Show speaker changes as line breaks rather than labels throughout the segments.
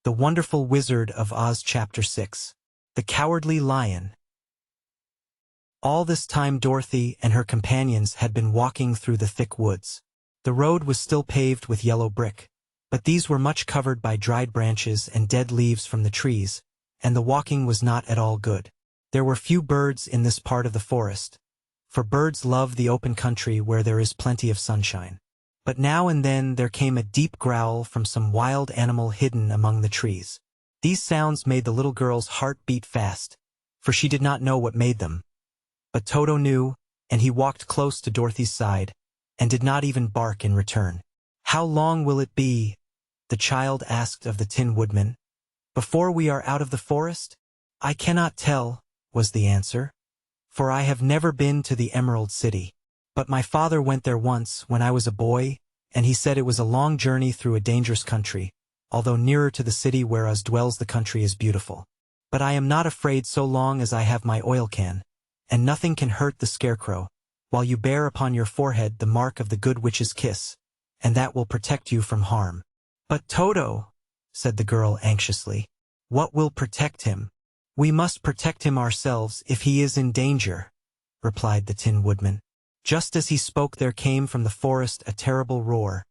The Wonderful Wizard of Oz Chapter 6. The Cowardly Lion. All this time Dorothy and her companions had been walking through the thick woods. The road was still paved with yellow brick, but these were much covered by dried branches and dead leaves from the trees, and the walking was not at all good. There were few birds in this part of the forest, for birds love the open country where there is plenty of sunshine. But now and then there came a deep growl from some wild animal hidden among the trees. These sounds made the little girl's heart beat fast, for she did not know what made them. But Toto knew, and he walked close to Dorothy's side, and did not even bark in return. "How long will it be," the child asked of the Tin Woodman, "before we are out of the forest?" "I cannot tell," was the answer, "for I have never been to the Emerald City. But my father went there once when I was a boy, and he said it was a long journey through a dangerous country, although nearer to the city whereas dwells the country is beautiful. But I am not afraid so long as I have my oil can, and nothing can hurt the scarecrow, while you bear upon your forehead the mark of the good witch's kiss, and that will protect you from harm." "But Toto," said the girl anxiously, "what will protect him?" "We must protect him ourselves if he is in danger," replied the Tin Woodman. Just as he spoke there came from the forest a terrible roar,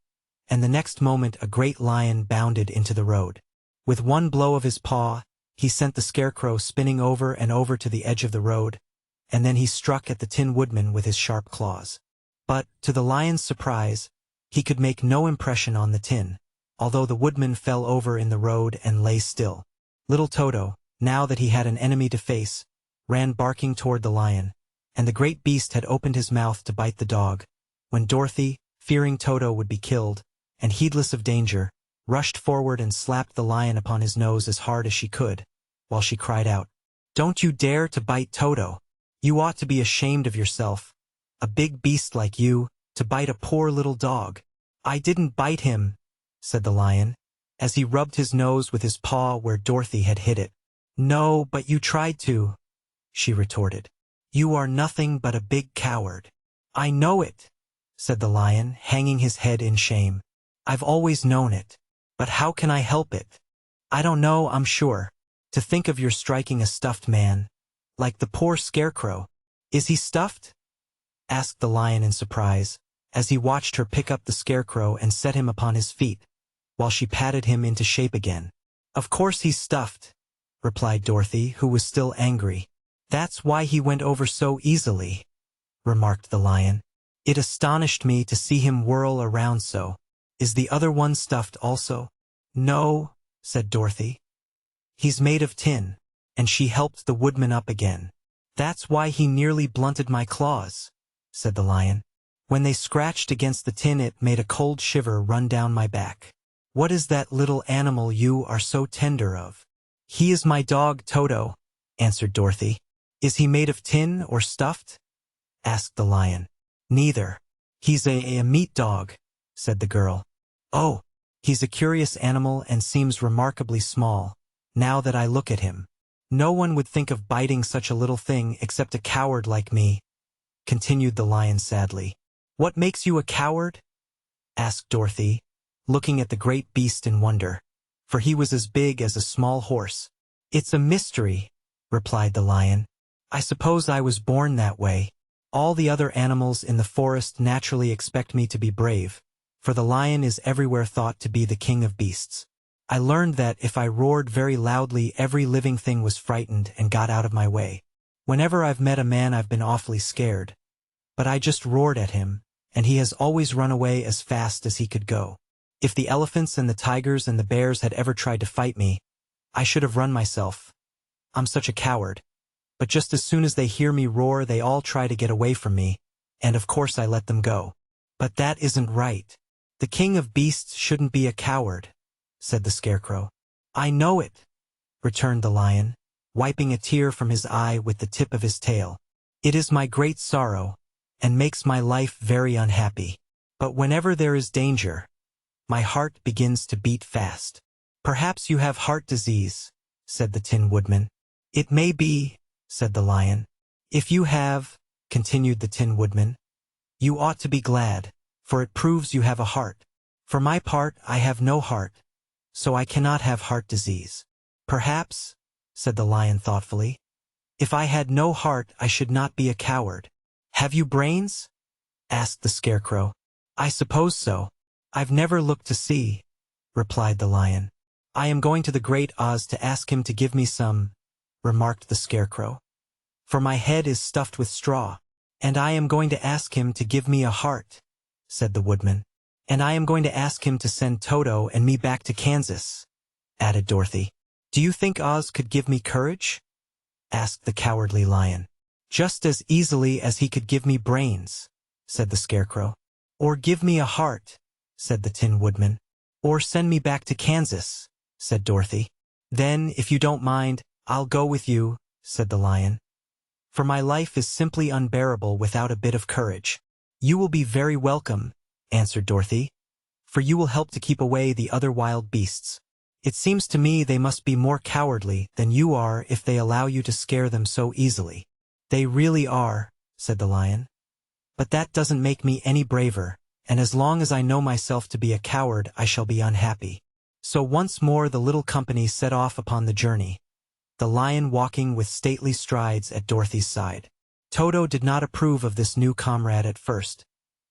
and the next moment a great lion bounded into the road. With one blow of his paw, he sent the scarecrow spinning over and over to the edge of the road, and then he struck at the Tin Woodman with his sharp claws. But, to the lion's surprise, he could make no impression on the tin, although the woodman fell over in the road and lay still. Little Toto, now that he had an enemy to face, ran barking toward the lion, and the great beast had opened his mouth to bite the dog, when Dorothy, fearing Toto would be killed, and heedless of danger, rushed forward and slapped the lion upon his nose as hard as she could, while she cried out, "Don't you dare to bite Toto! You ought to be ashamed of yourself, a big beast like you, to bite a poor little dog." "I didn't bite him," said the lion, as he rubbed his nose with his paw where Dorothy had hit it. "No, but you tried to," she retorted. "You are nothing but a big coward." "I know it," said the lion, hanging his head in shame. "I've always known it. But how can I help it? I don't know, I'm sure. To think of your striking a stuffed man, like the poor scarecrow." "Is he stuffed?" asked the lion in surprise, as he watched her pick up the scarecrow and set him upon his feet, while she patted him into shape again. "Of course he's stuffed," replied Dorothy, who was still angry. "That's why he went over so easily," remarked the lion. "It astonished me to see him whirl around so. Is the other one stuffed also?" "No," said Dorothy. "He's made of tin," and she helped the woodman up again. "That's why he nearly blunted my claws," said the lion. "When they scratched against the tin it made a cold shiver run down my back." "What is that little animal you are so tender of?" "He is my dog Toto," answered Dorothy. "Is he made of tin or stuffed?" asked the lion. "Neither. He's a meat dog," said the girl. "Oh, he's a curious animal and seems remarkably small, now that I look at him. No one would think of biting such a little thing except a coward like me," continued the lion sadly. "What makes you a coward?" asked Dorothy, looking at the great beast in wonder, for he was as big as a small horse. "It's a mystery," replied the lion. "I suppose I was born that way. All the other animals in the forest naturally expect me to be brave, for the lion is everywhere thought to be the king of beasts. I learned that if I roared very loudly every living thing was frightened and got out of my way. Whenever I've met a man I've been awfully scared, but I just roared at him, and he has always run away as fast as he could go. If the elephants and the tigers and the bears had ever tried to fight me, I should have run myself. I'm such a coward. But just as soon as they hear me roar they all try to get away from me, and of course I let them go. But that isn't right. The king of beasts shouldn't be a coward," said the scarecrow. "I know it," returned the lion, wiping a tear from his eye with the tip of his tail. "It is my great sorrow, and makes my life very unhappy. But whenever there is danger, my heart begins to beat fast." "Perhaps you have heart disease," said the Tin Woodman. "It may be," said the lion. "If you have," continued the Tin Woodman, "you ought to be glad, for it proves you have a heart. For my part, I have no heart, so I cannot have heart disease. Perhaps, said the lion thoughtfully, if I had no heart I should not be a coward. Have you brains? Asked the Scarecrow. I suppose so. I've never looked to see, replied the lion. I am going to the Great Oz to ask him to give me some, remarked the Scarecrow. For my head is stuffed with straw. And I am going to ask him to give me a heart, said the Woodman. And I am going to ask him to send Toto and me back to Kansas, added Dorothy. Do you think Oz could give me courage? Asked the Cowardly Lion. Just as easily as he could give me brains, said the Scarecrow. Or give me a heart, said the Tin Woodman. Or send me back to Kansas, said Dorothy. Then, if you don't mind, I'll go with you, said the Lion. For my life is simply unbearable without a bit of courage. You will be very welcome, answered Dorothy, for you will help to keep away the other wild beasts. It seems to me they must be more cowardly than you are if they allow you to scare them so easily. They really are, said the Lion. But that doesn't make me any braver, and as long as I know myself to be a coward I shall be unhappy. So once more the little company set off upon the journey, the lion walking with stately strides at Dorothy's side. Toto did not approve of this new comrade at first,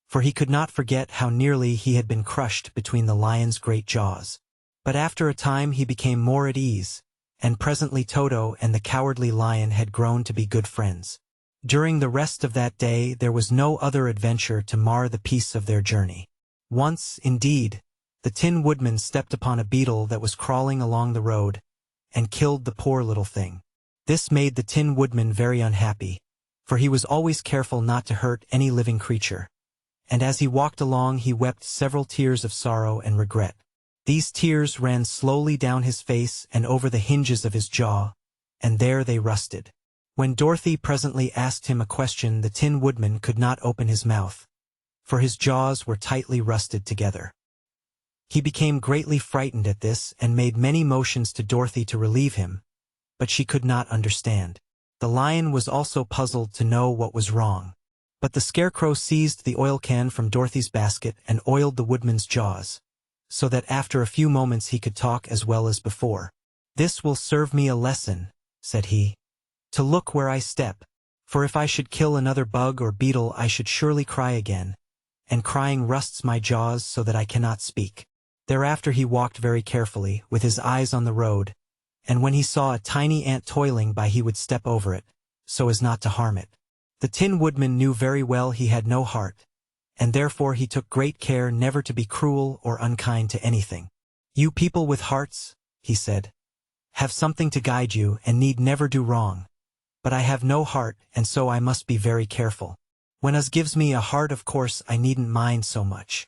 for he could not forget how nearly he had been crushed between the lion's great jaws. But after a time he became more at ease, and presently Toto and the Cowardly Lion had grown to be good friends. During the rest of that day there was no other adventure to mar the peace of their journey. Once, indeed, the Tin Woodman stepped upon a beetle that was crawling along the road, and killed the poor little thing. This made the Tin Woodman very unhappy, for he was always careful not to hurt any living creature. And as he walked along he wept several tears of sorrow and regret. These tears ran slowly down his face and over the hinges of his jaw, and there they rusted. When Dorothy presently asked him a question the Tin Woodman could not open his mouth, for his jaws were tightly rusted together. He became greatly frightened at this and made many motions to Dorothy to relieve him, but she could not understand. The lion was also puzzled to know what was wrong. But the Scarecrow seized the oil can from Dorothy's basket and oiled the Woodman's jaws, so that after a few moments he could talk as well as before. This will serve me a lesson, said he, to look where I step, for if I should kill another bug or beetle I should surely cry again, and crying rusts my jaws so that I cannot speak. Thereafter he walked very carefully, with his eyes on the road, and when he saw a tiny ant toiling by he would step over it, so as not to harm it. The Tin Woodman knew very well he had no heart, and therefore he took great care never to be cruel or unkind to anything. You people with hearts, he said, have something to guide you and need never do wrong. But I have no heart, and so I must be very careful. When Us gives me a heart of course I needn't mind so much.